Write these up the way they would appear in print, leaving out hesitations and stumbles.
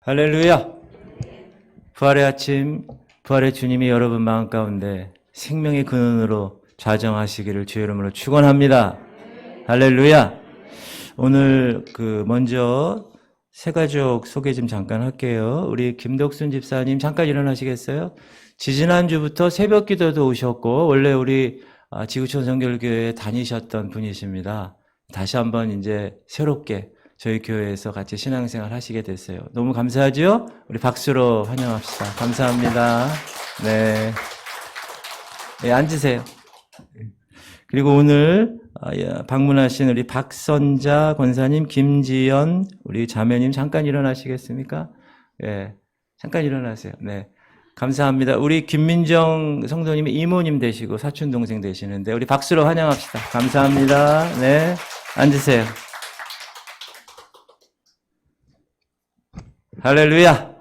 할렐루야! 부활의 아침, 부활의 주님이 여러분 마음 가운데 생명의 근원으로 좌정하시기를 주의 이름으로 축원합니다. 할렐루야! 오늘 먼저 새가족 소개 좀 잠깐 할게요. 우리 김덕순 집사님 잠깐 일어나시겠어요? 지지난주부터 새벽 기도도 오셨고 원래 우리 지구촌 성결교회에 다니셨던 분이십니다. 다시 한번 이제 새롭게 저희 교회에서 같이 신앙생활 하시게 됐어요. 너무 감사하죠? 우리 박수로 환영합시다. 감사합니다. 네. 네, 앉으세요. 그리고 오늘 방문하신 우리 박선자 권사님, 김지연, 우리 자매님 잠깐 일어나시겠습니까? 네, 잠깐 일어나세요. 네. 감사합니다. 우리 김민정 성도님이 이모님 되시고 사촌 동생 되시는데 우리 박수로 환영합시다. 감사합니다. 네. 앉으세요. 할렐루야!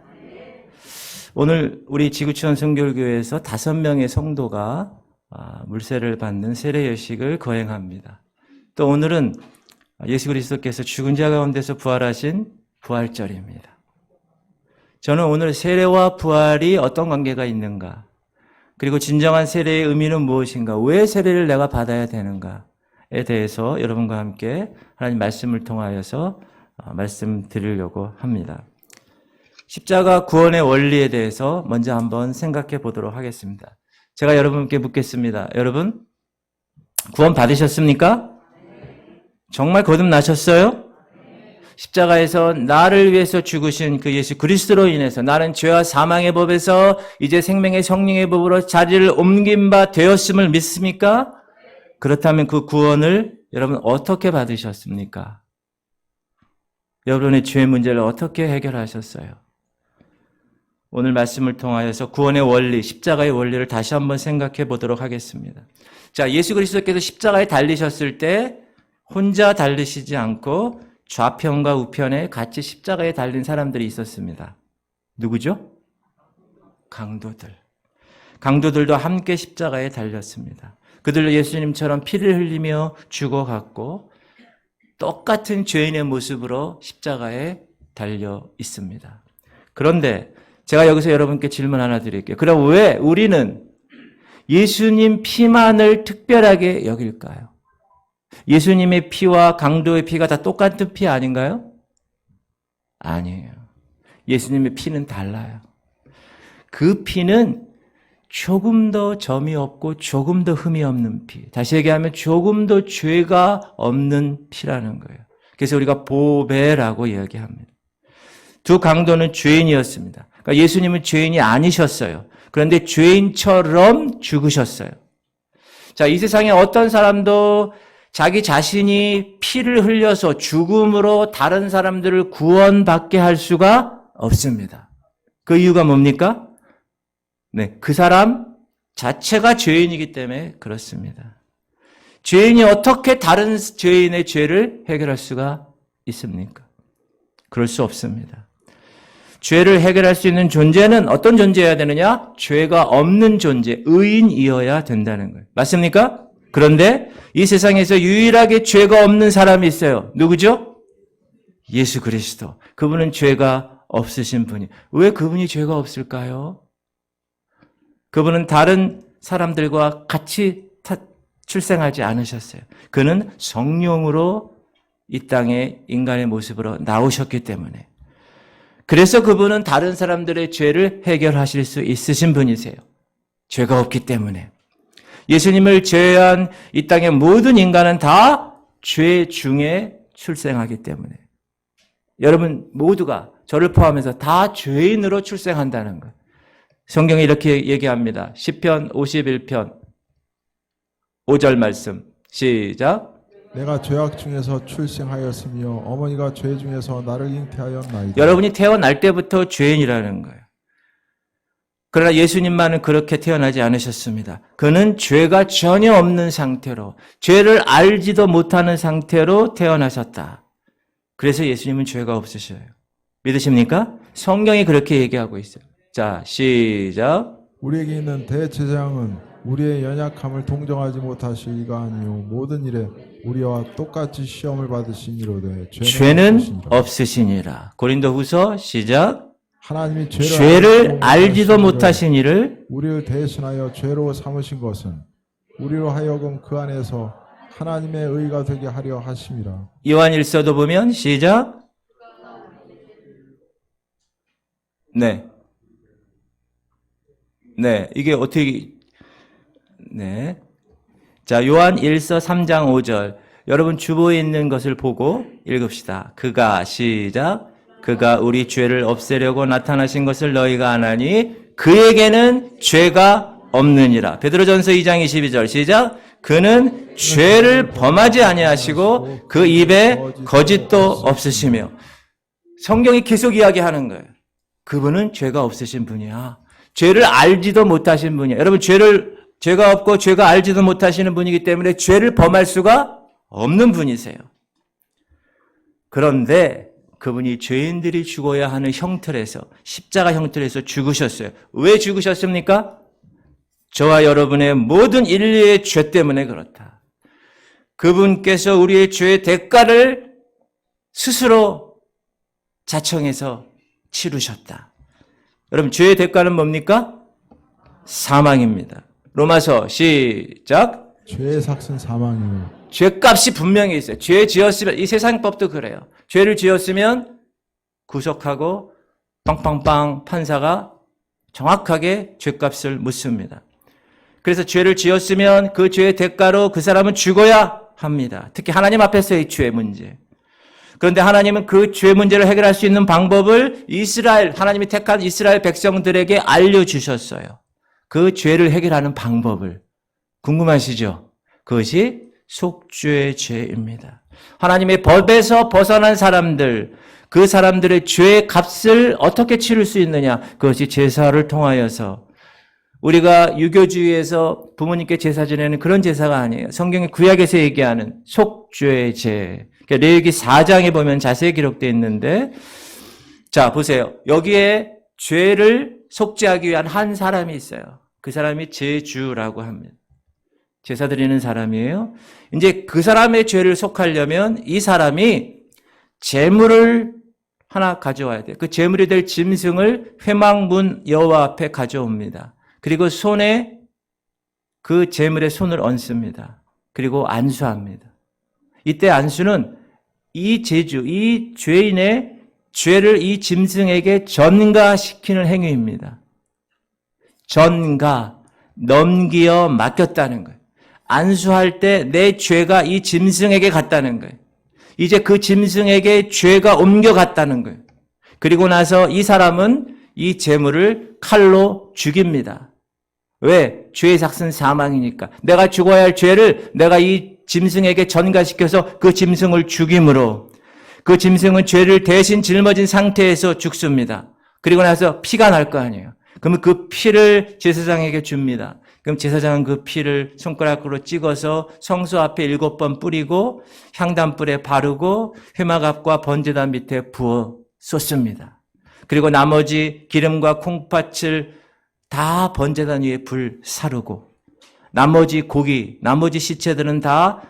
오늘 우리 지구촌 성결교회에서 5명의 성도가 물세를 받는 세례여식을 거행합니다. 또 오늘은 예수 그리스도께서 죽은 자 가운데서 부활하신 부활절입니다. 저는 오늘 세례와 부활이 어떤 관계가 있는가, 그리고 진정한 세례의 의미는 무엇인가, 왜 세례를 내가 받아야 되는가에 대해서 여러분과 함께 하나님 말씀을 통하여서 말씀드리려고 합니다. 십자가 구원의 원리에 대해서 먼저 한번 생각해 보도록 하겠습니다. 제가 여러분께 묻겠습니다. 여러분, 구원 받으셨습니까? 정말 거듭나셨어요? 십자가에서 나를 위해서 죽으신 그 예수 그리스도로 인해서 나는 죄와 사망의 법에서 이제 생명의 성령의 법으로 자리를 옮긴 바 되었음을 믿습니까? 그렇다면 그 구원을 여러분 어떻게 받으셨습니까? 여러분의 죄 문제를 어떻게 해결하셨어요? 오늘 말씀을 통하여서 구원의 원리, 십자가의 원리를 다시 한번 생각해 보도록 하겠습니다. 자, 예수 그리스도께서 십자가에 달리셨을 때 혼자 달리시지 않고 좌편과 우편에 같이 십자가에 달린 사람들이 있었습니다. 누구죠? 강도들. 강도들도 함께 십자가에 달렸습니다. 그들도 예수님처럼 피를 흘리며 죽어갔고 똑같은 죄인의 모습으로 십자가에 달려 있습니다. 그런데 제가 여기서 여러분께 질문 하나 드릴게요. 그럼 왜 우리는 예수님 피만을 특별하게 여길까요? 예수님의 피와 강도의 피가 다 똑같은 피 아닌가요? 아니에요. 예수님의 피는 달라요. 그 피는 조금 더 점이 없고 조금 더 흠이 없는 피. 다시 얘기하면 조금 더 죄가 없는 피라는 거예요. 그래서 우리가 보배라고 이야기합니다. 두 강도는 죄인이었습니다. 그러니까 예수님은 죄인이 아니셨어요. 그런데 죄인처럼 죽으셨어요. 자, 이 세상에 어떤 사람도 자기 자신이 피를 흘려서 죽음으로 다른 사람들을 구원받게 할 수가 없습니다. 그 이유가 뭡니까? 네, 그 사람 자체가 죄인이기 때문에 그렇습니다. 죄인이 어떻게 다른 죄인의 죄를 해결할 수가 있습니까? 그럴 수 없습니다. 죄를 해결할 수 있는 존재는 어떤 존재여야 되느냐? 죄가 없는 존재, 의인이어야 된다는 거예요. 맞습니까? 그런데 이 세상에서 유일하게 죄가 없는 사람이 있어요. 누구죠? 예수 그리스도. 그분은 죄가 없으신 분이. 왜 그분이 죄가 없을까요? 그분은 다른 사람들과 같이 출생하지 않으셨어요. 그는 성령으로 이 땅에 인간의 모습으로 나오셨기 때문에. 그래서 그분은 다른 사람들의 죄를 해결하실 수 있으신 분이세요. 죄가 없기 때문에. 예수님을 제외한 이 땅의 모든 인간은 다 죄 중에 출생하기 때문에. 여러분 모두가 저를 포함해서 다 죄인으로 출생한다는 거예요. 성경이 이렇게 얘기합니다. 시편 51편 5절 말씀 시작. 내가 죄악 중에서 출생하였으며 어머니가 죄 중에서 나를 잉태하였나이다. 여러분이 태어날 때부터 죄인이라는 거예요. 그러나 예수님만은 그렇게 태어나지 않으셨습니다. 그는 죄가 전혀 없는 상태로, 죄를 알지도 못하는 상태로 태어나셨다. 그래서 예수님은 죄가 없으셔요. 믿으십니까? 성경이 그렇게 얘기하고 있어요. 자, 시작. 우리에게 있는 대제사장은 우리의 연약함을 동정하지 못하시기가 아니요 모든 일에 우리와 똑같이 시험을 받으시니로되 죄는 없으시니라. 고린도후서 시작. 하나님이 죄를 알지도 못하신 이를 우리를 대신하여 죄로 삼으신 것은 우리로 하여금 그 안에서 하나님의 의가 되게 하려 하심이라. 요한일서도 보면 시작. 네. 네. 이게 어떻게 네. 자, 요한일서 3장 5절. 여러분 주보에 있는 것을 보고 읽읍시다. 그가 시작. 그가 우리 죄를 없애려고 나타나신 것을 너희가 아나니 그에게는 죄가 없느니라. 베드로전서 2장 22절 시작. 그는 죄를 범하지 아니하시고 그 입에 거짓도 없으시며. 성경이 계속 이야기하는 거예요. 그분은 죄가 없으신 분이야. 죄를 알지도 못하신 분이야. 여러분 죄가 없고 죄가 알지도 못하시는 분이기 때문에 죄를 범할 수가 없는 분이세요. 그런데 그분이 죄인들이 죽어야 하는 형틀에서 십자가 형틀에서 죽으셨어요. 왜 죽으셨습니까? 저와 여러분의 모든 인류의 죄 때문에 그렇다. 그분께서 우리의 죄의 대가를 스스로 자청해서 치르셨다. 여러분 죄의 대가는 뭡니까? 사망입니다. 로마서 시작. 죄의 삭은 사망이요. 죄값이 분명히 있어요. 죄 지었으면 이 세상 법도 그래요. 죄를 지었으면 구속하고 빵빵빵 판사가 정확하게 죄값을 묻습니다. 그래서 죄를 지었으면 그 죄의 대가로 그 사람은 죽어야 합니다. 특히 하나님 앞에서의 죄 문제. 그런데 하나님은 그 죄 문제를 해결할 수 있는 방법을 하나님이 택한 이스라엘 백성들에게 알려주셨어요. 그 죄를 해결하는 방법을. 궁금하시죠? 그것이 속죄의 죄입니다. 하나님의 법에서 벗어난 사람들, 그 사람들의 죄의 값을 어떻게 치를 수 있느냐? 그것이 제사를 통하여서. 우리가 유교주의에서 부모님께 제사 지내는 그런 제사가 아니에요. 성경의 구약에서 얘기하는 속죄의 죄. 레위기 4장에 보면 자세히 기록되어 있는데, 자 보세요. 여기에 죄를 속죄하기 위한 한 사람이 있어요. 그 사람이 제주라고 합니다. 제사 드리는 사람이에요. 이제 그 사람의 죄를 속하려면 이 사람이 제물을 하나 가져와야 돼요. 그 제물이 될 짐승을 회막문 여호와 앞에 가져옵니다. 그리고 손에 그 제물에 손을 얹습니다. 그리고 안수합니다. 이때 안수는 이 죄인의 죄를 이 짐승에게 전가시키는 행위입니다. 넘기어 맡겼다는 거예요. 안수할 때 내 죄가 이 짐승에게 갔다는 거예요. 이제 그 짐승에게 죄가 옮겨갔다는 거예요. 그리고 나서 이 사람은 이 제물을 칼로 죽입니다. 왜? 죄의 삭은 사망이니까. 내가 죽어야 할 죄를 내가 이 짐승에게 전가시켜서 그 짐승을 죽임으로 그 짐승은 죄를 대신 짊어진 상태에서 죽습니다. 그리고 나서 피가 날 거 아니에요. 그러면 그 피를 제사장에게 줍니다. 그럼 제사장은 그 피를 손가락으로 찍어서 성소 앞에 7번 뿌리고 향단불에 바르고 회막 앞과 번제단 밑에 부어 쏟습니다. 그리고 나머지 기름과 콩팥을 다 번제단 위에 불 사르고 나머지 고기, 나머지 시체들은 다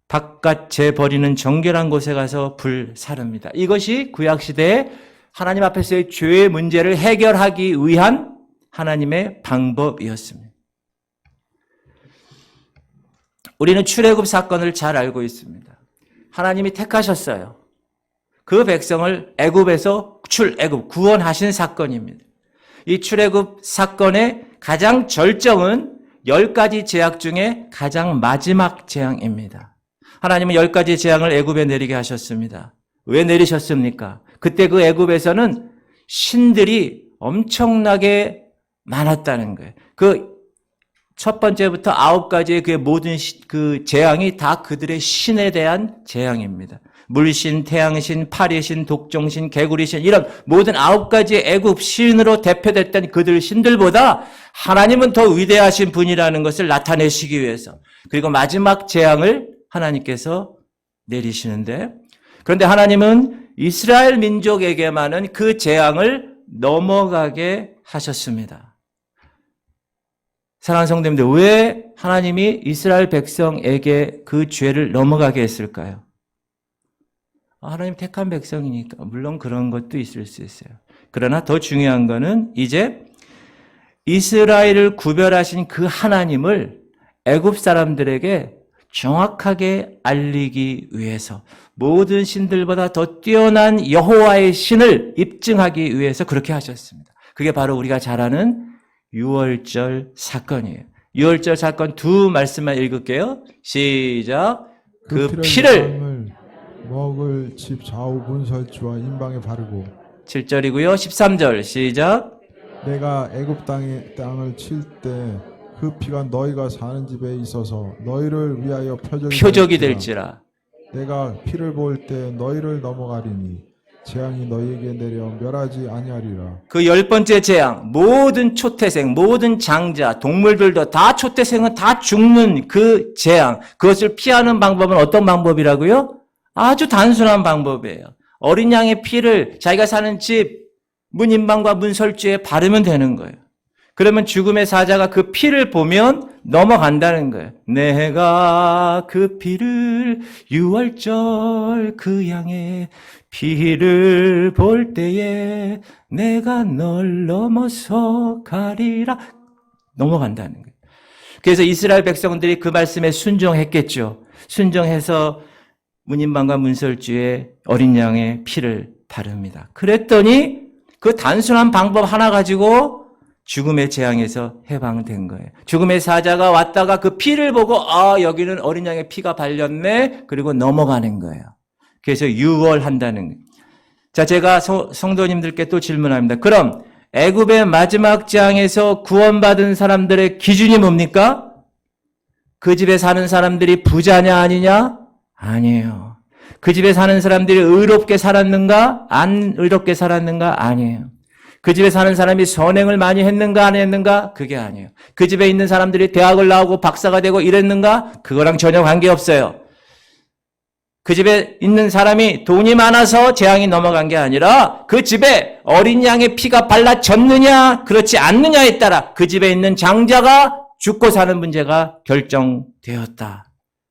바깥 재 버리는 정결한 곳에 가서 불 사릅니다. 이것이 구약시대에 하나님 앞에서의 죄의 문제를 해결하기 위한 하나님의 방법이었습니다. 우리는 출애굽 사건을 잘 알고 있습니다. 하나님이 택하셨어요. 그 백성을 애굽에서 구원하신 사건입니다. 이 출애굽 사건의 가장 절정은 10가지 재앙 중에 가장 마지막 재앙입니다. 하나님은 10가지 재앙을 애굽에 내리게 하셨습니다. 왜 내리셨습니까? 그때 그 애굽에서는 신들이 엄청나게 많았다는 거예요. 그 첫 번째부터 9가지의 그 모든 그 재앙이 다 그들의 신에 대한 재앙입니다. 물신, 태양신, 파리신, 독종신, 개구리신 이런 모든 9가지의 애굽 신으로 대표됐던 그들 신들보다 하나님은 더 위대하신 분이라는 것을 나타내시기 위해서 그리고 마지막 재앙을 하나님께서 내리시는데 그런데 하나님은 이스라엘 민족에게만은 그 재앙을 넘어가게 하셨습니다. 사랑하는 성도님들, 왜 하나님이 이스라엘 백성에게 그 죄를 넘어가게 했을까요? 하나님 택한 백성이니까 물론 그런 것도 있을 수 있어요. 그러나 더 중요한 거는 이제 이스라엘을 구별하신 그 하나님을 애굽 사람들에게 정확하게 알리기 위해서 모든 신들보다 더 뛰어난 여호와의 신을 입증하기 위해서 그렇게 하셨습니다. 그게 바로 우리가 잘 아는 유월절 사건이에요. 유월절 사건 두 말씀만 읽을게요. 시작. 그 피를 먹을 집 좌우 문설주와 임방에 바르고 7절이고요. 13절 시작. 내가 애굽 땅을 칠 때 그 피가 너희가 사는 집에 있어서 너희를 위하여 표적이 될지라. 내가 피를 볼 때 너희를 넘어가리니 재앙이 너희에게 내려 멸하지 아니하리라. 그 10번째 재앙, 모든 초태생, 모든 장자, 동물들도 다 초태생은 다 죽는 그 재앙, 그것을 피하는 방법은 어떤 방법이라고요? 아주 단순한 방법이에요. 어린 양의 피를 자기가 사는 집 문인방과 문설주에 바르면 되는 거예요. 그러면 죽음의 사자가 그 피를 보면 넘어간다는 거예요. 내가 그 피를 유월절 그 양의 피를 볼 때에 내가 널 넘어서 가리라. 넘어간다는 거예요. 그래서 이스라엘 백성들이 그 말씀에 순종했겠죠. 순종해서 문인방과 문설주에 어린 양의 피를 바릅니다. 그랬더니 그 단순한 방법 하나 가지고 죽음의 재앙에서 해방된 거예요. 죽음의 사자가 왔다가 그 피를 보고 여기는 어린 양의 피가 발렸네. 그리고 넘어가는 거예요. 그래서 유월한다는 거예요. 자, 제가 성도님들께 또 질문합니다. 그럼 애굽의 마지막 재앙에서 구원받은 사람들의 기준이 뭡니까? 그 집에 사는 사람들이 부자냐 아니냐? 아니에요. 그 집에 사는 사람들이 의롭게 살았는가? 안 의롭게 살았는가? 아니에요. 그 집에 사는 사람이 선행을 많이 했는가 안 했는가? 그게 아니에요. 그 집에 있는 사람들이 대학을 나오고 박사가 되고 이랬는가? 그거랑 전혀 관계없어요. 그 집에 있는 사람이 돈이 많아서 재앙이 넘어간 게 아니라 그 집에 어린 양의 피가 발라졌느냐 그렇지 않느냐에 따라 그 집에 있는 장자가 죽고 사는 문제가 결정되었다.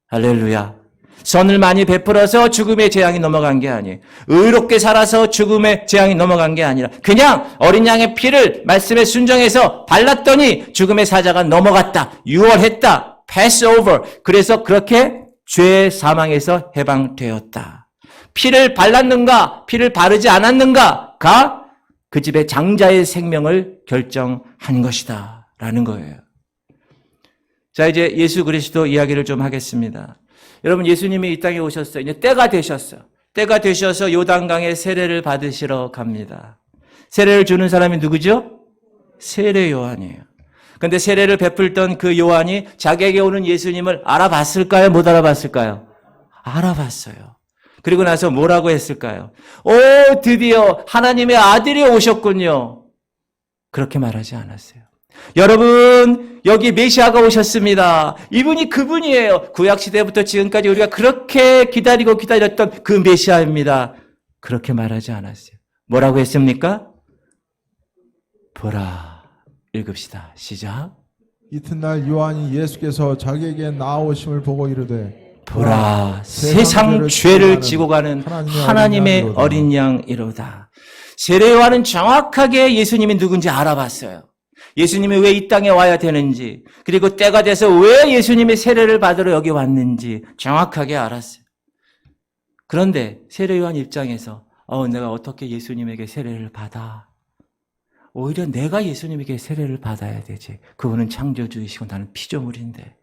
할렐루야. 선을 많이 베풀어서 죽음의 재앙이 넘어간 게 아니에요. 의롭게 살아서 죽음의 재앙이 넘어간 게 아니라 그냥 어린 양의 피를 말씀에 순종해서 발랐더니 죽음의 사자가 넘어갔다. 유월했다. pass over. 그래서 그렇게 죄의 사망에서 해방되었다. 피를 발랐는가 피를 바르지 않았는가가 그 집의 장자의 생명을 결정한 것이다 라는 거예요. 자, 이제 예수 그리스도 이야기를 좀 하겠습니다. 여러분, 예수님이 이 땅에 오셨어요. 이제 때가 되셨어요. 때가 되셔서 요단강에 세례를 받으시러 갑니다. 세례를 주는 사람이 누구죠? 세례 요한이에요. 그런데 세례를 베풀던 그 요한이 자기에게 오는 예수님을 알아봤을까요? 못 알아봤을까요? 알아봤어요. 그리고 나서 뭐라고 했을까요? 오, 드디어 하나님의 아들이 오셨군요. 그렇게 말하지 않았어요. 여러분, 여기 메시아가 오셨습니다. 이분이 그분이에요. 구약시대부터 지금까지 우리가 그렇게 기다렸던 그 메시아입니다. 그렇게 말하지 않았어요. 뭐라고 했습니까? 보라. 읽읍시다. 시작. 이튿날 요한이 예수께서 자기에게 나오심을 보고 이르되 보라, 세상 죄를 지고 가는 하나님의 어린 양이로다. 세례 요한은 정확하게 예수님이 누군지 알아봤어요. 예수님이 왜 이 땅에 와야 되는지, 그리고 때가 돼서 왜 예수님이 세례를 받으러 여기 왔는지 정확하게 알았어요. 그런데 세례 요한 입장에서 내가 어떻게 예수님에게 세례를 받아? 오히려 내가 예수님에게 세례를 받아야 되지. 그분은 창조주이시고 나는 피조물인데.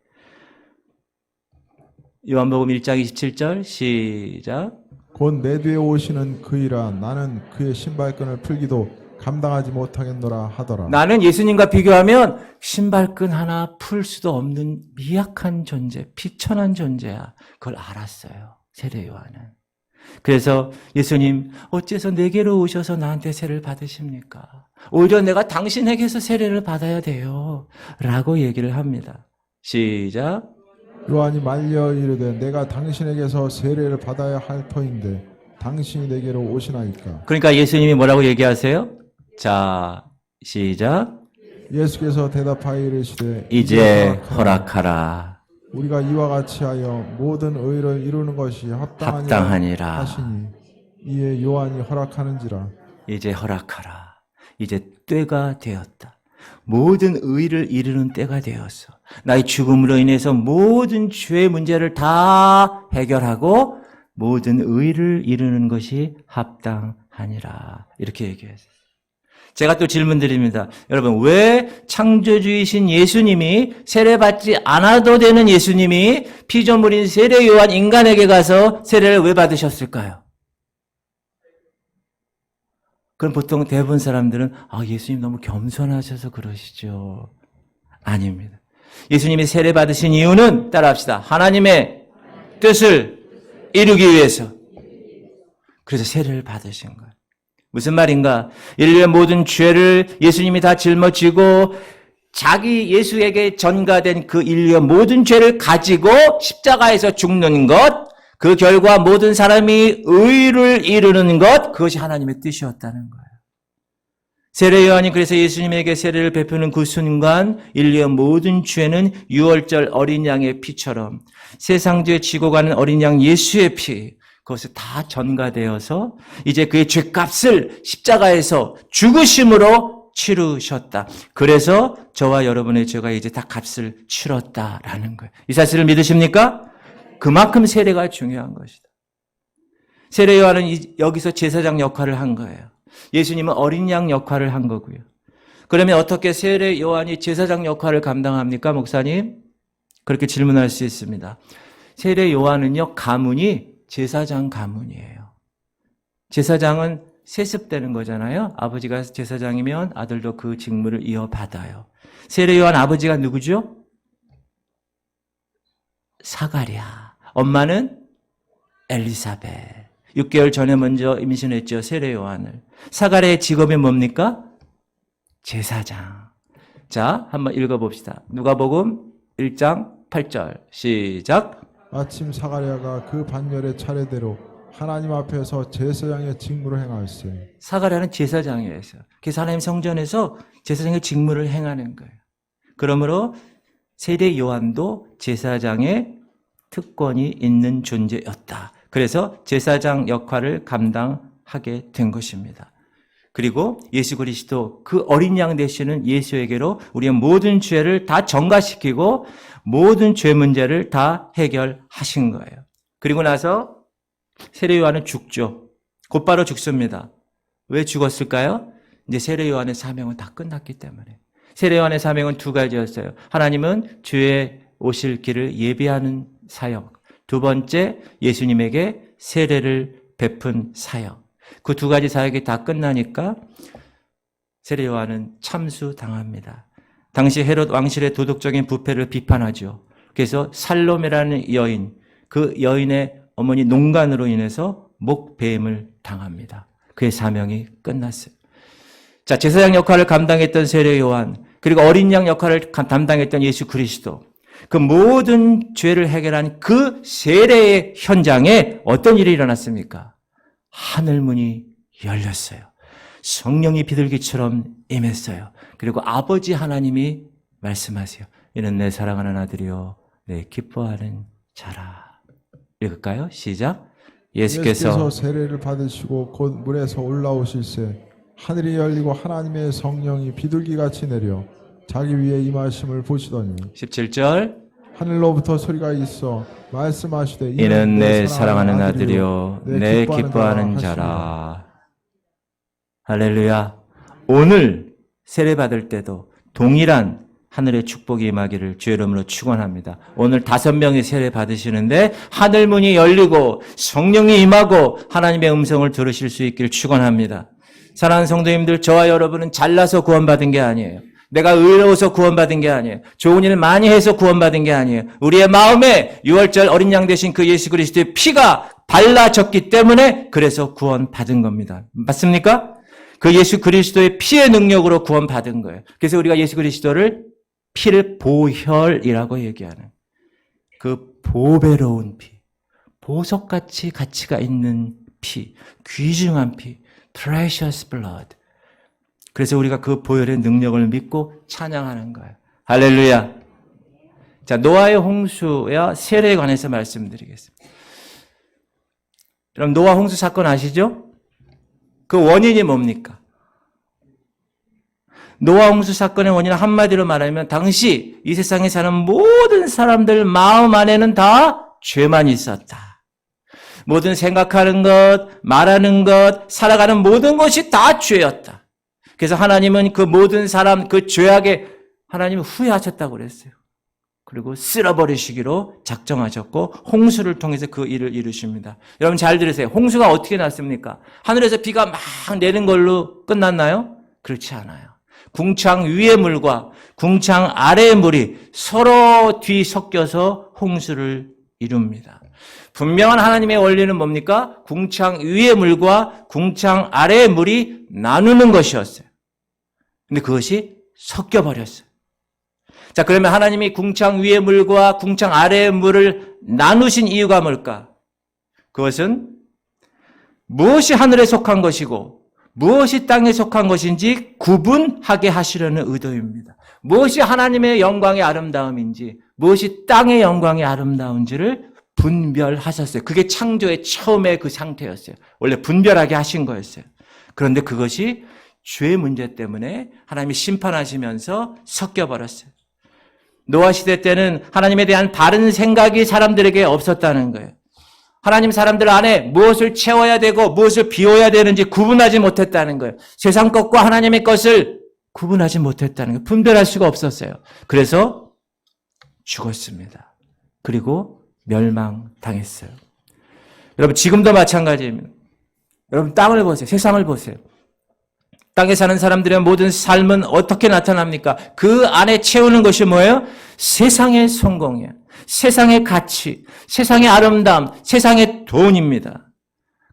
요한복음 1장 27절 시작. 곧 내 뒤에 오시는 그이라 나는 그의 신발끈을 풀기도 감당하지 못하겠노라 하더라. 나는 예수님과 비교하면 신발끈 하나 풀 수도 없는 미약한 존재, 비천한 존재야. 그걸 알았어요. 세례 요한은. 그래서 예수님, 어째서 내게로 오셔서 나한테 세례를 받으십니까? 오히려 내가 당신에게서 세례를 받아야 돼요. 라고 얘기를 합니다. 시작. 요한이 말려 이르되 내가 당신에게서 세례를 받아야 할 터인데 당신이 내게로 오시나이까. 그러니까 예수님이 뭐라고 얘기하세요? 자, 시작. 예수께서 대답하여 이르시되 이제 허락하라. 우리가 이와 같이 하여 모든 의를 이루는 것이 합당하니라 합당하니라. 하시니 이에 요한이 허락하는지라. 이제 허락하라. 이제 때가 되었다. 모든 의를 이루는 때가 되었어. 나의 죽음으로 인해서 모든 죄의 문제를 다 해결하고 모든 의를 이루는 것이 합당하니라. 이렇게 얘기했어요. 제가 또 질문 드립니다. 여러분, 왜 창조주이신 예수님이 세례받지 않아도 되는 예수님이 피조물인 세례 요한 인간에게 가서 세례를 왜 받으셨을까요? 그럼 보통 대부분 사람들은 예수님 너무 겸손하셔서 그러시죠. 아닙니다. 예수님이 세례 받으신 이유는 따라합시다. 하나님의 뜻을 이루기 위해서. 그래서 세례를 받으신 거예요. 무슨 말인가? 인류의 모든 죄를 예수님이 다 짊어지고 자기 예수에게 전가된 그 인류의 모든 죄를 가지고 십자가에서 죽는 것, 그 결과 모든 사람이 의를 이루는 것, 그것이 하나님의 뜻이었다는 거예요. 세례 요한이 그래서 예수님에게 세례를 베푸는 그 순간 인류의 모든 죄는 유월절 어린 양의 피처럼 세상죄 지고 가는 어린 양 예수의 피, 그것이 다 전가되어서 이제 그의 죄값을 십자가에서 죽으심으로 치르셨다. 그래서 저와 여러분의 죄가 이제 다 값을 치렀다라는 거예요. 이 사실을 믿으십니까? 그만큼 세례가 중요한 것이다. 세례 요한은 여기서 제사장 역할을 한 거예요. 예수님은 어린 양 역할을 한 거고요. 그러면 어떻게 세례 요한이 제사장 역할을 감당합니까, 목사님? 그렇게 질문할 수 있습니다. 세례 요한은요, 가문이 제사장 가문이에요. 제사장은 세습되는 거잖아요. 아버지가 제사장이면 아들도 그 직무를 이어받아요. 세례 요한 아버지가 누구죠? 사가랴. 엄마는 엘리사벳. 6개월 전에 먼저 임신했죠, 세례 요한을. 사가랴의 직업이 뭡니까? 제사장. 자, 한번 읽어봅시다. 누가복음 1장 8절 시작. 아침 사가랴가 그 반열의 차례대로 하나님 앞에서 제사장의 직무를 행할세. 사가랴는 제사장이었어요. 그래서 하나님 성전에서 제사장의 직무를 행하는 거예요. 그러므로 세례 요한도 제사장의 특권이 있는 존재였다. 그래서 제사장 역할을 감당하게 된 것입니다. 그리고 예수 그리스도 그 어린 양 되시는 예수에게로 우리의 모든 죄를 다 전가시키고 모든 죄 문제를 다 해결하신 거예요. 그리고 나서 세례 요한은 죽죠. 곧바로 죽습니다. 왜 죽었을까요? 이제 세례 요한의 사명은 다 끝났기 때문에. 세례 요한의 사명은 두 가지였어요. 하나님은 주의 오실 길을 예비하는 사역. 두 번째, 예수님에게 세례를 베푼 사역. 그 두 가지 사역이 다 끝나니까 세례 요한은 참수당합니다. 당시 헤롯 왕실의 도덕적인 부패를 비판하죠. 그래서 살로메라는 여인, 그 여인의 어머니 농간으로 인해서 목배임을 당합니다. 그의 사명이 끝났어요. 자, 제사장 역할을 감당했던 세례 요한, 그리고 어린 양 역할을 담당했던 예수 그리스도, 그 모든 죄를 해결한 그 세례의 현장에 어떤 일이 일어났습니까? 하늘문이 열렸어요. 성령이 비둘기처럼 임했어요. 그리고 아버지 하나님이 말씀하세요. 이는 내 사랑하는 아들이요 내 기뻐하는 자라. 읽을까요? 시작. 예수께서 세례를 받으시고 곧 물에서 올라오실세. 하늘이 열리고 하나님의 성령이 비둘기같이 내려 자기 위에 임하심을 보시더니 17절 하늘로부터 소리가 있어 말씀하시되 이는 내 사랑하는 아들이요 내 기뻐하는 자라. 할렐루야. 오늘 세례받을 때도 동일한 하늘의 축복이 임하기를 주의 이름으로 축원합니다. 오늘 5명이 세례 받으시는데 하늘문이 열리고 성령이 임하고 하나님의 음성을 들으실 수 있기를 축원합니다. 사랑하는 성도님들, 저와 여러분은 잘나서 구원받은 게 아니에요. 내가 의로워서 구원받은 게 아니에요. 좋은 일을 많이 해서 구원받은 게 아니에요. 우리의 마음에 유월절 어린 양 되신 그 예수 그리스도의 피가 발라졌기 때문에 그래서 구원받은 겁니다. 맞습니까? 그 예수 그리스도의 피의 능력으로 구원받은 거예요. 그래서 우리가 예수 그리스도를 피를 보혈이라고 얘기하는 그 보배로운 피, 보석같이 가치가 있는 피, 귀중한 피, precious blood. 그래서 우리가 그 보혈의 능력을 믿고 찬양하는 거예요. 할렐루야. 자, 노아의 홍수와 세례에 관해서 말씀드리겠습니다. 여러분, 노아 홍수 사건 아시죠? 그 원인이 뭡니까? 노아 홍수 사건의 원인은 한마디로 말하면 당시 이 세상에 사는 모든 사람들 마음 안에는 다 죄만 있었다. 모든 생각하는 것, 말하는 것, 살아가는 모든 것이 다 죄였다. 그래서 하나님은 그 모든 사람, 그 죄악에 하나님은 후회하셨다고 그랬어요. 그리고 쓸어버리시기로 작정하셨고 홍수를 통해서 그 일을 이루십니다. 여러분 잘 들으세요. 홍수가 어떻게 났습니까? 하늘에서 비가 막 내는 걸로 끝났나요? 그렇지 않아요. 궁창 위의 물과 궁창 아래의 물이 서로 뒤섞여서 홍수를 이룹니다. 분명한 하나님의 원리는 뭡니까? 궁창 위의 물과 궁창 아래의 물이 나누는 것이었어요. 근데 그것이 섞여버렸어요. 자, 그러면 하나님이 궁창 위의 물과 궁창 아래의 물을 나누신 이유가 뭘까? 그것은 무엇이 하늘에 속한 것이고 무엇이 땅에 속한 것인지 구분하게 하시려는 의도입니다. 무엇이 하나님의 영광의 아름다움인지 무엇이 땅의 영광의 아름다운지를 분별하셨어요. 그게 창조의 처음의 그 상태였어요. 원래 분별하게 하신 거였어요. 그런데 그것이 죄 문제 때문에 하나님이 심판하시면서 섞여버렸어요. 노아 시대 때는 하나님에 대한 바른 생각이 사람들에게 없었다는 거예요. 하나님 사람들 안에 무엇을 채워야 되고 무엇을 비워야 되는지 구분하지 못했다는 거예요. 세상 것과 하나님의 것을 구분하지 못했다는 거예요. 분별할 수가 없었어요. 그래서 죽었습니다. 그리고 멸망당했어요. 여러분 지금도 마찬가지입니다. 여러분 땅을 보세요. 세상을 보세요. 땅에 사는 사람들의 모든 삶은 어떻게 나타납니까? 그 안에 채우는 것이 뭐예요? 세상의 성공이에요. 세상의 가치, 세상의 아름다움, 세상의 돈입니다.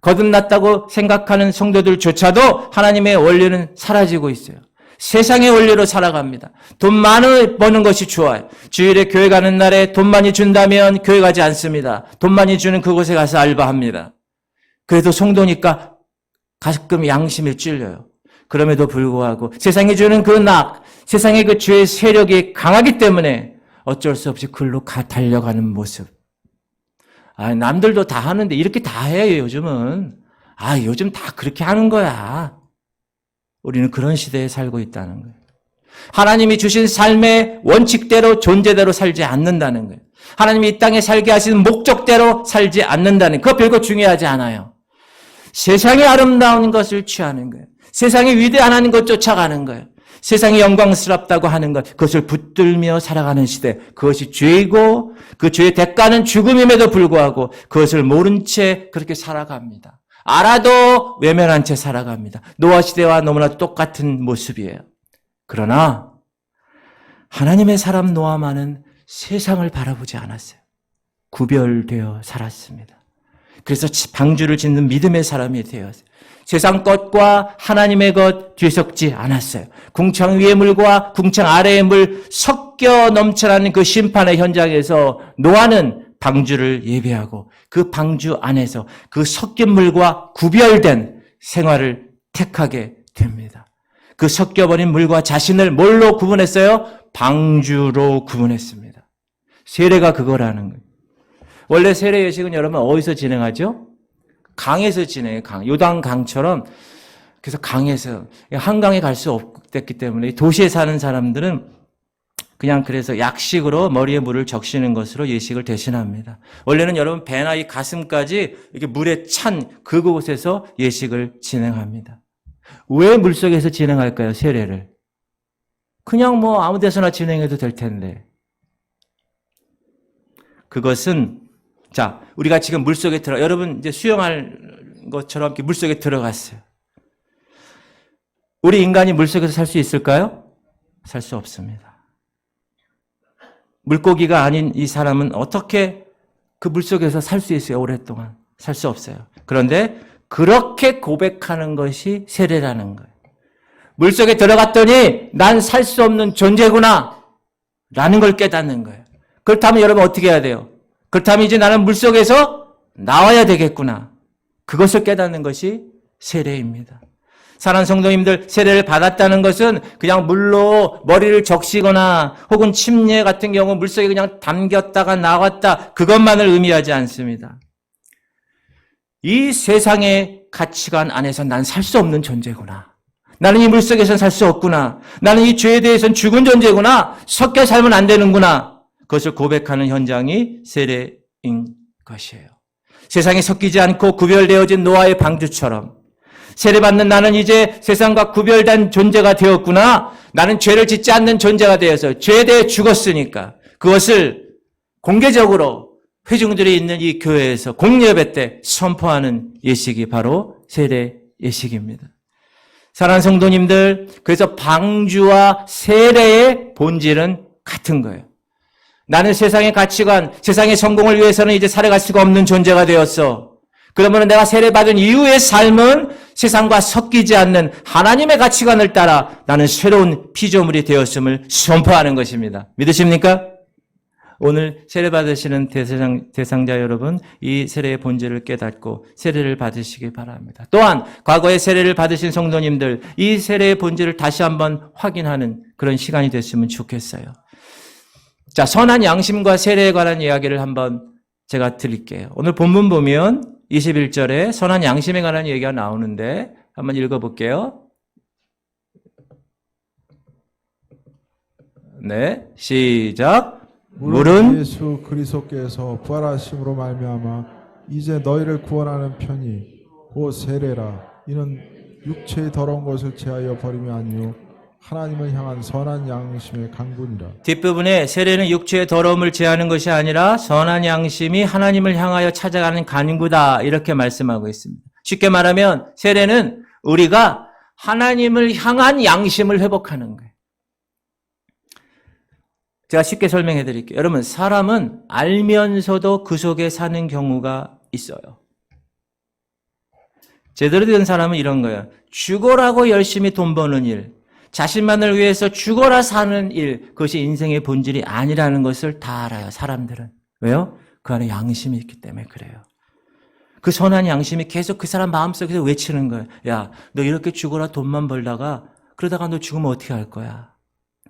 거듭났다고 생각하는 성도들조차도 하나님의 원리는 사라지고 있어요. 세상의 원리로 살아갑니다. 돈 많이 버는 것이 좋아요. 주일에 교회 가는 날에 돈 많이 준다면 교회 가지 않습니다. 돈 많이 주는 그곳에 가서 알바합니다. 그래도 성도니까 가끔 양심에 찔려요. 그럼에도 불구하고 세상이 주는 그 세상의 그 죄의 세력이 강하기 때문에 어쩔 수 없이 글로 달려가는 모습. 남들도 다 하는데 이렇게 다 해요, 요즘은. 요즘 다 그렇게 하는 거야. 우리는 그런 시대에 살고 있다는 거예요. 하나님이 주신 삶의 원칙대로 존재대로 살지 않는다는 거예요. 하나님이 이 땅에 살게 하신 목적대로 살지 않는다는 거예요. 그거 별거 중요하지 않아요. 세상의 아름다운 것을 취하는 거예요. 세상이 위대한 것 쫓아가는 거예요. 세상이 영광스럽다고 하는 것, 그것을 붙들며 살아가는 시대. 그것이 죄이고 그 죄의 대가는 죽음임에도 불구하고 그것을 모른 채 그렇게 살아갑니다. 알아도 외면한 채 살아갑니다. 노아 시대와 너무나 똑같은 모습이에요. 그러나 하나님의 사람 노아만은 세상을 바라보지 않았어요. 구별되어 살았습니다. 그래서 방주를 짓는 믿음의 사람이 되었어요. 세상 것과 하나님의 것 뒤섞지 않았어요. 궁창 위의 물과 궁창 아래의 물 섞여 넘쳐나는 그 심판의 현장에서 노아는 방주를 예배하고 그 방주 안에서 그 섞인 물과 구별된 생활을 택하게 됩니다. 그 섞여버린 물과 자신을 뭘로 구분했어요? 방주로 구분했습니다. 세례가 그거라는 거예요. 원래 세례 예식은 여러분 어디서 진행하죠? 강에서 진행해요. 요단 강처럼. 그래서 강에서 한강에 갈 수 없었기 때문에 도시에 사는 사람들은 그냥 그래서 약식으로 머리에 물을 적시는 것으로 예식을 대신합니다. 원래는 여러분 배나 이 가슴까지 이렇게 물에 찬 그곳에서 예식을 진행합니다. 왜 물속에서 진행할까요? 세례를. 그냥 아무 데서나 진행해도 될 텐데. 그것은 우리가 지금 물속에 여러분 이제 수영할 것처럼 이렇게 물속에 들어갔어요. 우리 인간이 물속에서 살 수 있을까요? 살 수 없습니다. 물고기가 아닌 이 사람은 어떻게 그 물속에서 살 수 있어요? 오랫동안. 살 수 없어요. 그런데 그렇게 고백하는 것이 세례라는 거예요. 물속에 들어갔더니 난 살 수 없는 존재구나 라는 걸 깨닫는 거예요. 그렇다면 여러분 어떻게 해야 돼요? 그렇다면 이제 나는 물속에서 나와야 되겠구나. 그것을 깨닫는 것이 세례입니다. 사랑하는 성도님들, 세례를 받았다는 것은 그냥 물로 머리를 적시거나 혹은 침례 같은 경우 물속에 그냥 담겼다가 나왔다 그것만을 의미하지 않습니다. 이 세상의 가치관 안에서 난 살 수 없는 존재구나. 나는 이 물속에서는 살 수 없구나. 나는 이 죄에 대해서는 죽은 존재구나. 섞여 살면 안 되는구나. 그것을 고백하는 현장이 세례인 것이에요. 세상에 섞이지 않고 구별되어진 노아의 방주처럼 세례받는 나는 이제 세상과 구별된 존재가 되었구나. 나는 죄를 짓지 않는 존재가 되어서 죄에 대해 죽었으니까 그것을 공개적으로 회중들이 있는 이 교회에서 공예배 때 선포하는 예식이 바로 세례 예식입니다. 사랑하는 성도님들, 그래서 방주와 세례의 본질은 같은 거예요. 나는 세상의 가치관, 세상의 성공을 위해서는 이제 살아갈 수가 없는 존재가 되었어. 그러면 내가 세례받은 이후의 삶은 세상과 섞이지 않는 하나님의 가치관을 따라 나는 새로운 피조물이 되었음을 선포하는 것입니다. 믿으십니까? 오늘 세례받으시는 대상자 여러분, 이 세례의 본질을 깨닫고 세례를 받으시기 바랍니다. 또한 과거에 세례를 받으신 성도님들, 이 세례의 본질을 다시 한번 확인하는 그런 시간이 됐으면 좋겠어요. 자, 선한 양심과 세례에 관한 이야기를 한번 제가 드릴게요. 오늘 본문 보면 21절에 선한 양심에 관한 얘기가 나오는데 한번 읽어볼게요. 네, 시작. 물은 예수 그리스도께서 부활하심으로 말미암아 이제 너희를 구원하는 편이 곧 세례라. 이는 육체의 더러운 것을 제하여 버림이 아니요 하나님을 향한 선한 양심의 강군이라. 뒷부분에 세례는 육체의 더러움을 제하는 것이 아니라 선한 양심이 하나님을 향하여 찾아가는 간구다 이렇게 말씀하고 있습니다. 쉽게 말하면 세례는 우리가 하나님을 향한 양심을 회복하는 거예요. 제가 쉽게 설명해 드릴게요. 여러분, 사람은 알면서도 그 속에 사는 경우가 있어요. 제대로 된 사람은 이런 거예요. 죽어라고 열심히 돈 버는 일, 자신만을 위해서 죽어라 사는 일, 그것이 인생의 본질이 아니라는 것을 다 알아요, 사람들은. 왜요? 그 안에 양심이 있기 때문에 그래요. 그 선한 양심이 계속 그 사람 마음속에서 외치는 거예요. 야, 너 이렇게 죽어라 돈만 벌다가 그러다가 너 죽으면 어떻게 할 거야?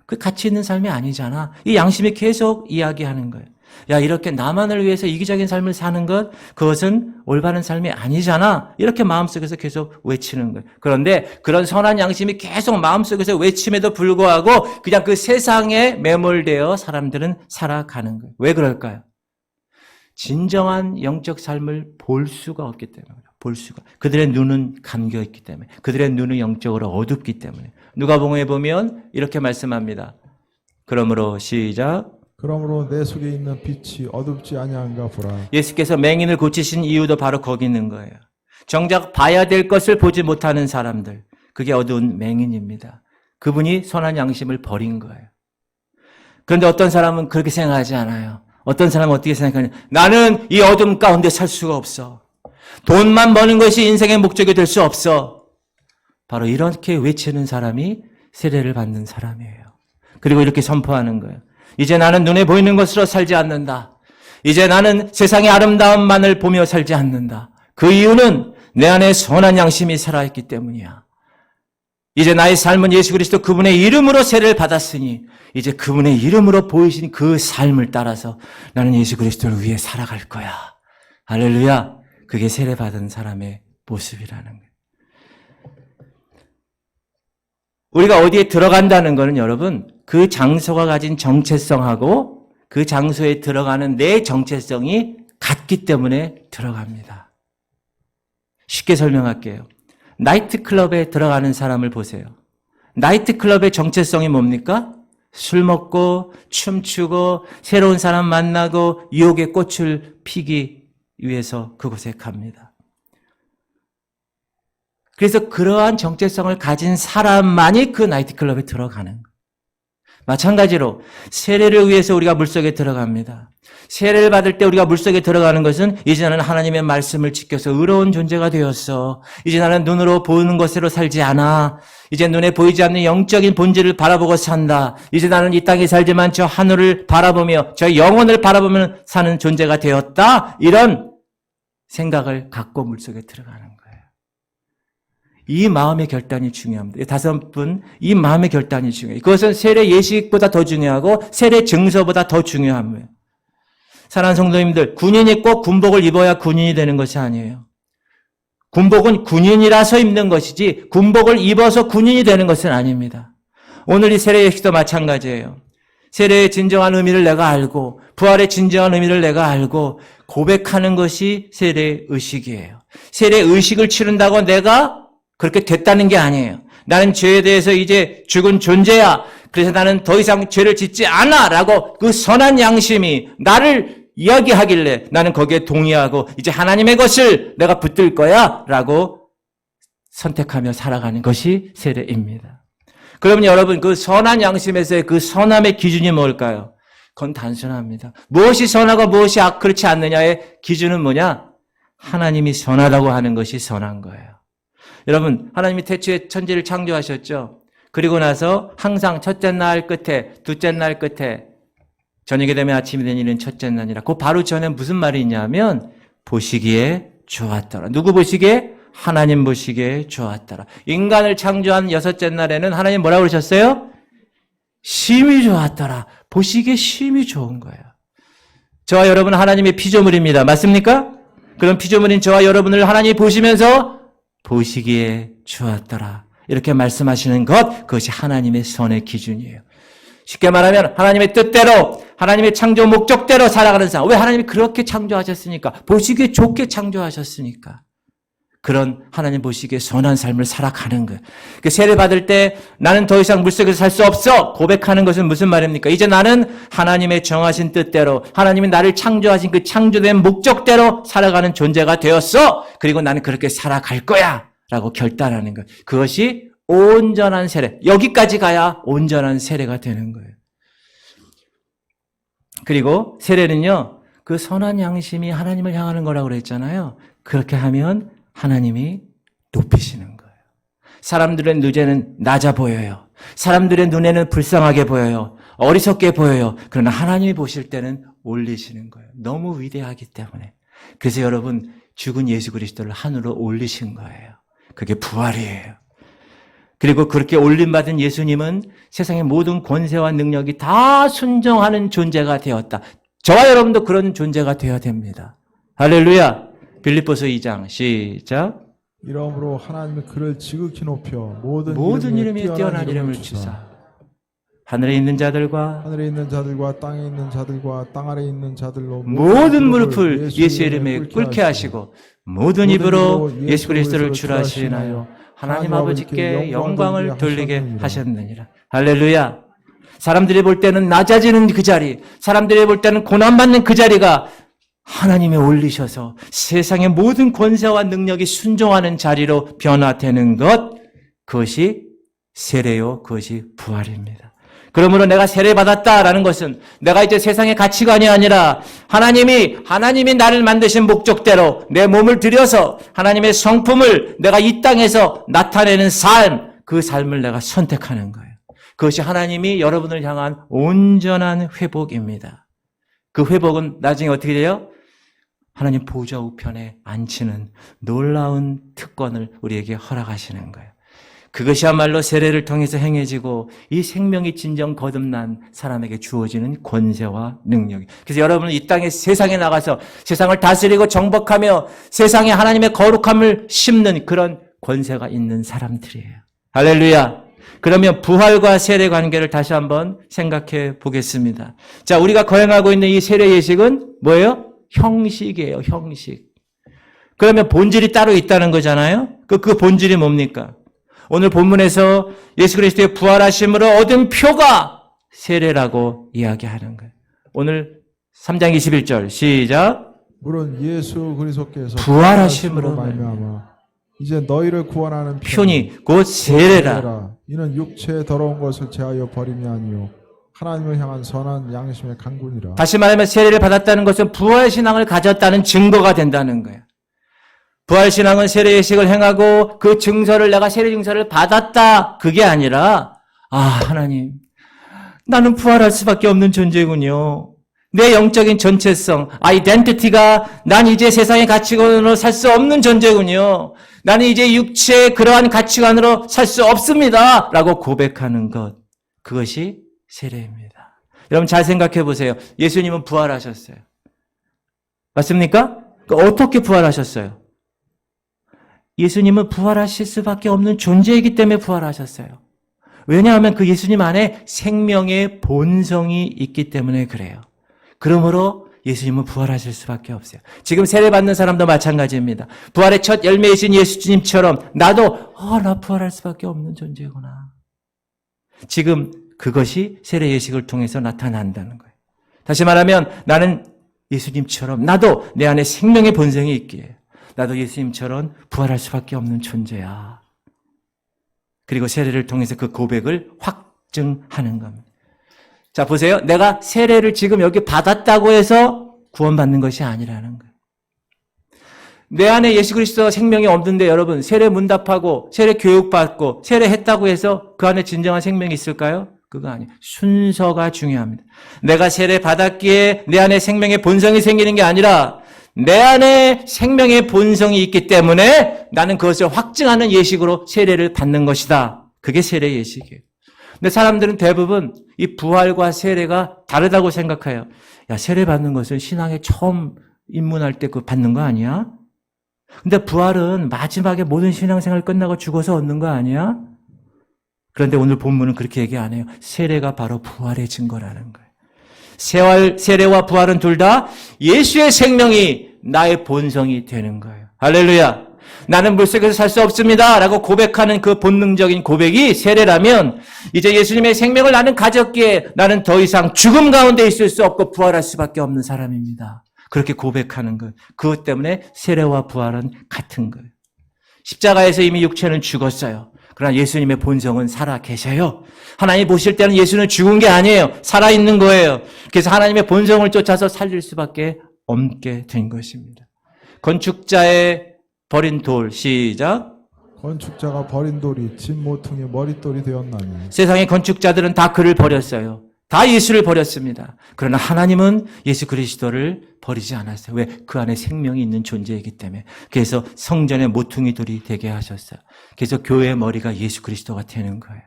그 가치 있는 삶이 아니잖아. 이 양심이 계속 이야기하는 거예요. 야, 이렇게 나만을 위해서 이기적인 삶을 사는 것, 그것은 올바른 삶이 아니잖아. 이렇게 마음속에서 계속 외치는 거예요. 그런데 그런 선한 양심이 계속 마음속에서 외침에도 불구하고 그냥 그 세상에 매몰되어 사람들은 살아가는 거예요. 왜 그럴까요? 진정한 영적 삶을 볼 수가 없기 때문에. 볼 수가. 그들의 눈은 감겨 있기 때문에. 그들의 눈은 영적으로 어둡기 때문에. 누가복음에 보면 이렇게 말씀합니다. 그러므로 시작. 그러므로 내 속에 있는 빛이 어둡지 아니한가 보라. 예수께서 맹인을 고치신 이유도 바로 거기 있는 거예요. 정작 봐야 될 것을 보지 못하는 사람들, 그게 어두운 맹인입니다. 그분이 선한 양심을 버린 거예요. 그런데 어떤 사람은 그렇게 생각하지 않아요. 어떤 사람은 어떻게 생각하냐? 나는 이 어둠 가운데 살 수가 없어. 돈만 버는 것이 인생의 목적이 될 수 없어. 바로 이렇게 외치는 사람이 세례를 받는 사람이에요. 그리고 이렇게 선포하는 거예요. 이제 나는 눈에 보이는 것으로 살지 않는다. 이제 나는 세상의 아름다움만을 보며 살지 않는다. 그 이유는 내 안에 선한 양심이 살아있기 때문이야. 이제 나의 삶은 예수 그리스도 그분의 이름으로 세례를 받았으니 이제 그분의 이름으로 보이신 그 삶을 따라서 나는 예수 그리스도를 위해 살아갈 거야. 할렐루야. 그게 세례 받은 사람의 모습이라는 거예요. 우리가 어디에 들어간다는 것은 여러분, 그 장소가 가진 정체성하고 그 장소에 들어가는 내 정체성이 같기 때문에 들어갑니다. 쉽게 설명할게요. 나이트클럽에 들어가는 사람을 보세요. 나이트클럽의 정체성이 뭡니까? 술 먹고 춤추고 새로운 사람 만나고 유혹의 꽃을 피기 위해서 그곳에 갑니다. 그래서 그러한 정체성을 가진 사람만이 그 나이트클럽에 들어가는 거예요. 마찬가지로 세례를 위해서 우리가 물속에 들어갑니다. 세례를 받을 때 우리가 물속에 들어가는 것은 이제 나는 하나님의 말씀을 지켜서 의로운 존재가 되었어. 이제 나는 눈으로 보는 것으로 살지 않아. 이제 눈에 보이지 않는 영적인 본질을 바라보고 산다. 이제 나는 이 땅에 살지만 저 하늘을 바라보며 저 영혼을 바라보며 사는 존재가 되었다. 이런 생각을 갖고 물속에 들어가는 거예요. 이 마음의 결단이 중요합니다. 5분, 이 마음의 결단이 중요해요. 그것은 세례 예식보다 더 중요하고 세례 증서보다 더 중요합니다. 사랑하는 성도님들, 군인이 꼭 군복을 입어야 군인이 되는 것이 아니에요. 군복은 군인이라서 입는 것이지 군복을 입어서 군인이 되는 것은 아닙니다. 오늘 이 세례의식도 마찬가지예요. 세례의 진정한 의미를 내가 알고 부활의 진정한 의미를 내가 알고 고백하는 것이 세례의식이에요. 세례의식을 치른다고 내가 그렇게 됐다는 게 아니에요. 나는 죄에 대해서 이제 죽은 존재야. 그래서 나는 더 이상 죄를 짓지 않아 라고 그 선한 양심이 나를 이야기하길래 나는 거기에 동의하고 이제 하나님의 것을 내가 붙들 거야 라고 선택하며 살아가는 것이 세례입니다. 그러면 여러분 그 선한 양심에서의 그 선함의 기준이 뭘까요? 그건 단순합니다. 무엇이 선하고 무엇이 그렇지 않느냐의 기준은 뭐냐? 하나님이 선하다고 하는 것이 선한 거예요. 여러분 하나님이 태초에 천지를 창조하셨죠. 그리고 나서 항상 첫째 날 끝에 둘째 날 끝에 저녁이 되면 아침이 되는 첫째 날이라 그 바로 전에 무슨 말이 있냐면 보시기에 좋았더라. 누구 보시기에? 하나님 보시기에 좋았더라. 인간을 창조한 여섯째 날에는 하나님 뭐라고 그러셨어요? 심히 좋았더라. 보시기에 심히 좋은 거예요. 저와 여러분은 하나님의 피조물입니다. 맞습니까? 그런 피조물인 저와 여러분을 하나님이 보시면서 보시기에 좋았더라. 이렇게 말씀하시는 것, 그것이 하나님의 선의 기준이에요. 쉽게 말하면 하나님의 뜻대로, 하나님의 창조 목적대로 살아가는 사람. 왜 하나님이 그렇게 창조하셨으니까? 보시기에 좋게 창조하셨으니까. 그런 하나님 보시기에 선한 삶을 살아가는 거예요. 세례 받을 때 나는 더 이상 물속에서 살 수 없어 고백하는 것은 무슨 말입니까? 이제 나는 하나님의 정하신 뜻대로 하나님이 나를 창조하신 그 창조된 목적대로 살아가는 존재가 되었어. 그리고 나는 그렇게 살아갈 거야 라고 결단하는 거예요. 그것이 온전한 세례. 여기까지 가야 온전한 세례가 되는 거예요. 그리고 세례는요, 그 선한 양심이 하나님을 향하는 거라고 그랬잖아요. 그렇게 하면 하나님이 높이시는 거예요. 사람들의 눈에는 낮아 보여요. 사람들의 눈에는 불쌍하게 보여요. 어리석게 보여요. 그러나 하나님이 보실 때는 올리시는 거예요. 너무 위대하기 때문에. 그래서 여러분 죽은 예수 그리스도를 하늘로 올리신 거예요. 그게 부활이에요. 그리고 그렇게 올림받은 예수님은 세상의 모든 권세와 능력이 다 순종하는 존재가 되었다. 저와 여러분도 그런 존재가 되어야 됩니다. 할렐루야. 빌립보서 2장 시작. 이러므로 하나님이 그를 지극히 높여 모든 이름에 뛰어난 이름을 주사 하늘에 있는 자들과 땅에 있는 자들과 땅 아래에 있는 자들로 모든 무릎을 예수 이름에 꿇게 하시고 모든 입으로 예수 그리스도를 주라 하시나요. 하나님 아버지께 영광을 돌리게 하셨느니라. 할렐루야. 사람들이 볼 때는 낮아지는 그 자리, 사람들이 볼 때는 고난받는 그 자리가 하나님이 올리셔서 세상의 모든 권세와 능력이 순종하는 자리로 변화되는 것, 그것이 세례요, 그것이 부활입니다. 그러므로 내가 세례받았다라는 것은 내가 이제 세상의 가치관이 아니라 하나님이 나를 만드신 목적대로 내 몸을 들여서 하나님의 성품을 내가 이 땅에서 나타내는 삶, 그 삶을 내가 선택하는 거예요. 그것이 하나님이 여러분을 향한 온전한 회복입니다. 그 회복은 나중에 어떻게 돼요? 하나님 보좌 우편에 앉히는 놀라운 특권을 우리에게 허락하시는 거예요. 그것이야말로 세례를 통해서 행해지고 이 생명이 진정 거듭난 사람에게 주어지는 권세와 능력이. 그래서 여러분은 이 땅에 세상에 나가서 세상을 다스리고 정복하며 세상에 하나님의 거룩함을 심는 그런 권세가 있는 사람들이에요. 할렐루야. 그러면 부활과 세례 관계를 다시 한번 생각해 보겠습니다. 자, 우리가 거행하고 있는 이 세례 예식은 뭐예요? 형식이에요, 형식. 그러면 본질이 따로 있다는 거잖아요? 그 본질이 뭡니까? 오늘 본문에서 예수 그리스도의 부활하심으로 얻은 표가 세례라고 이야기하는 거예요. 오늘 3장 21절 시작. 물론 예수 그리스도께서 부활하심으로 말미암아 이제 너희를 구원하는 표니 곧 세례라. 이는 육체의 더러운 것을 제하여 버림이 아니요 하나님을 향한 선한 양심의 강군이라. 다시 말하면 세례를 받았다는 것은 부활신앙을 가졌다는 증거가 된다는 거예요. 부활신앙은 세례 예식을 행하고 그 증서를 내가 세례 증서를 받았다. 그게 아니라 하나님 나는 부활할 수밖에 없는 존재군요. 내 영적인 전체성, 아이덴티티가 난 이제 세상의 가치관으로 살 수 없는 존재군요. 나는 이제 육체의 그러한 가치관으로 살 수 없습니다. 라고 고백하는 것. 그것이 세례입니다. 여러분 잘 생각해 보세요. 예수님은 부활하셨어요. 맞습니까? 어떻게 부활하셨어요? 예수님은 부활하실 수밖에 없는 존재이기 때문에 부활하셨어요. 왜냐하면 그 예수님 안에 생명의 본성이 있기 때문에 그래요. 그러므로 예수님은 부활하실 수밖에 없어요. 지금 세례받는 사람도 마찬가지입니다. 부활의 첫 열매이신 예수님처럼 나도 나 부활할 수밖에 없는 존재구나. 지금 그것이 세례 예식을 통해서 나타난다는 거예요. 다시 말하면 나는 예수님처럼 나도 내 안에 생명의 본성이 있기에 나도 예수님처럼 부활할 수밖에 없는 존재야. 그리고 세례를 통해서 그 고백을 확증하는 겁니다. 자, 보세요. 내가 세례를 지금 여기 받았다고 해서 구원받는 것이 아니라는 거예요. 내 안에 예수 그리스도 생명이 없는데 여러분 세례 문답하고 세례 교육받고 세례했다고 해서 그 안에 진정한 생명이 있을까요? 그거 아니에요. 순서가 중요합니다. 내가 세례 받았기에 내 안에 생명의 본성이 생기는 게 아니라 내 안에 생명의 본성이 있기 때문에 나는 그것을 확증하는 예식으로 세례를 받는 것이다. 그게 세례 예식이에요. 근데 사람들은 대부분 이 부활과 세례가 다르다고 생각해요. 야, 세례 받는 것은 신앙에 처음 입문할 때 그 받는 거 아니야? 근데 부활은 마지막에 모든 신앙생활 끝나고 죽어서 얻는 거 아니야? 그런데 오늘 본문은 그렇게 얘기 안 해요. 세례가 바로 부활의 증거라는 거예요. 세례와 부활은 둘 다 예수의 생명이 나의 본성이 되는 거예요. 할렐루야. 나는 물속에서 살 수 없습니다 라고 고백하는 그 본능적인 고백이 세례라면 이제 예수님의 생명을 나는 가졌기에 나는 더 이상 죽음 가운데 있을 수 없고 부활할 수밖에 없는 사람입니다. 그렇게 고백하는 것. 그것 때문에 세례와 부활은 같은 거예요. 십자가에서 이미 육체는 죽었어요. 그러나 예수님의 본성은 살아 계셔요. 하나님 보실 때는 예수는 죽은 게 아니에요. 살아있는 거예요. 그래서 하나님의 본성을 쫓아서 살릴 수밖에 없게 된 것입니다. 건축자의 버린 돌, 시작. 건축자가 버린 돌이 집 모퉁이 머릿돌이 되었나니. 세상의 건축자들은 다 그를 버렸어요. 다 예수를 버렸습니다. 그러나 하나님은 예수 그리스도를 버리지 않았어요. 왜? 그 안에 생명이 있는 존재이기 때문에. 그래서 성전의 모퉁이 돌이 되게 하셨어요. 그래서 교회의 머리가 예수 그리스도가 되는 거예요.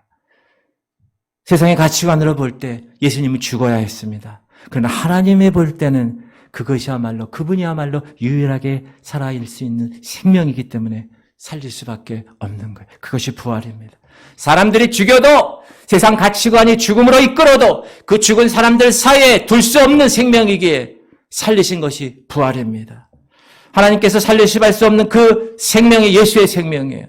세상의 가치관으로 볼 때 예수님은 죽어야 했습니다. 그러나 하나님이 볼 때는 그것이야말로 그분이야말로 유일하게 살아있을 수 있는 생명이기 때문에 살릴 수밖에 없는 거예요. 그것이 부활입니다. 사람들이 죽여도 세상 가치관이 죽음으로 이끌어도 그 죽은 사람들 사이에 둘 수 없는 생명이기에 살리신 것이 부활입니다. 하나님께서 살리실 수 없는 그 생명이 예수의 생명이에요.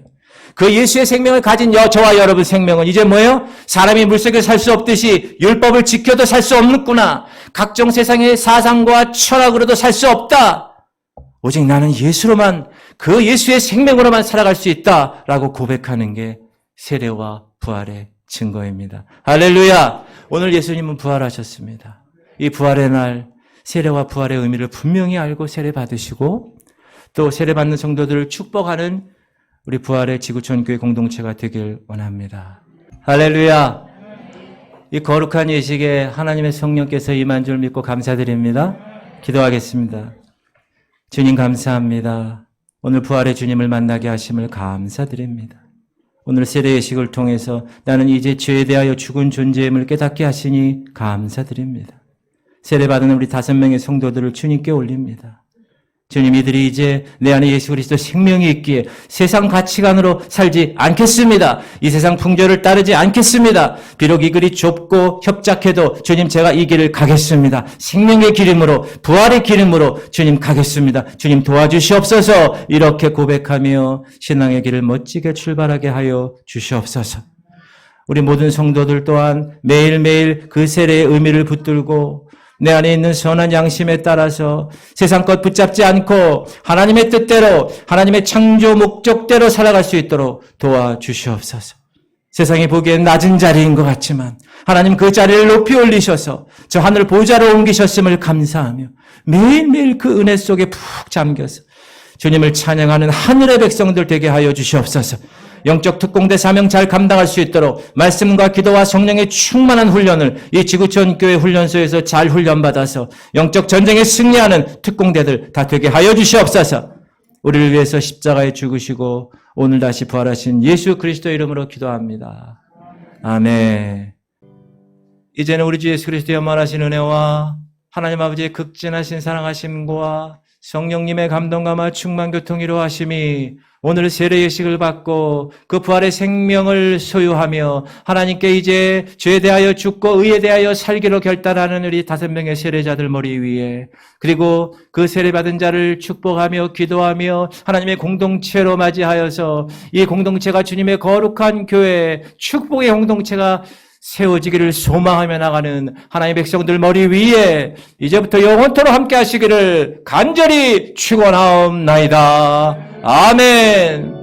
그 예수의 생명을 가진 저와 여러분 생명은 이제 뭐예요? 사람이 물속에 살 수 없듯이 율법을 지켜도 살 수 없구나. 각종 세상의 사상과 철학으로도 살 수 없다. 오직 나는 예수로만, 그 예수의 생명으로만 살아갈 수 있다라고 고백하는 게 세례와 부활의 증거입니다. 할렐루야! 오늘 예수님은 부활하셨습니다. 이 부활의 날 세례와 부활의 의미를 분명히 알고 세례 받으시고 또 세례 받는 성도들을 축복하는 우리 부활의 지구촌 교회 공동체가 되길 원합니다. 할렐루야! 이 거룩한 예식에 하나님의 성령께서 임한 줄 믿고 감사드립니다. 기도하겠습니다. 주님 감사합니다. 오늘 부활의 주님을 만나게 하심을 감사드립니다. 오늘 세례 예식을 통해서 나는 이제 죄에 대하여 죽은 존재임을 깨닫게 하시니 감사드립니다. 세례받은 우리 5명의 성도들을 주님께 올립니다. 주님, 이들이 이제 내 안에 예수 그리스도 생명이 있기에 세상 가치관으로 살지 않겠습니다. 이 세상 풍조를 따르지 않겠습니다. 비록 이 길이 좁고 협착해도 주님, 제가 이 길을 가겠습니다. 생명의 기름으로, 부활의 기름으로 주님 가겠습니다. 주님 도와주시옵소서. 이렇게 고백하며 신앙의 길을 멋지게 출발하게 하여 주시옵소서. 우리 모든 성도들 또한 매일매일 그 세례의 의미를 붙들고 내 안에 있는 선한 양심에 따라서 세상 것 붙잡지 않고 하나님의 뜻대로, 하나님의 창조 목적대로 살아갈 수 있도록 도와주시옵소서. 세상이 보기엔 낮은 자리인 것 같지만 하나님 그 자리를 높이 올리셔서 저 하늘 보좌로 옮기셨음을 감사하며 매일매일 그 은혜 속에 푹 잠겨서 주님을 찬양하는 하늘의 백성들 되게 하여 주시옵소서. 영적 특공대 사명 잘 감당할 수 있도록 말씀과 기도와 성령의 충만한 훈련을 이 지구촌 교회 훈련소에서 잘 훈련받아서 영적 전쟁에 승리하는 특공대들 다 되게 하여 주시옵소서. 우리를 위해서 십자가에 죽으시고 오늘 다시 부활하신 예수 그리스도 이름으로 기도합니다. 아멘. 이제는 우리 주 예수 그리스도의 영원하신 은혜와 하나님 아버지의 극진하신 사랑하심과 성령님의 감동감화 충만 교통이로 하심이 오늘 세례 예식을 받고 그 부활의 생명을 소유하며 하나님께 이제 죄에 대하여 죽고 의에 대하여 살기로 결단하는 우리 5명의 세례자들 머리 위에, 그리고 그 세례받은 자를 축복하며 기도하며 하나님의 공동체로 맞이하여서 이 공동체가 주님의 거룩한 교회, 축복의 공동체가 세워지기를 소망하며 나가는 하나님의 백성들 머리 위에 이제부터 영원토록 함께 하시기를 간절히 축원하옵나이다. 아멘.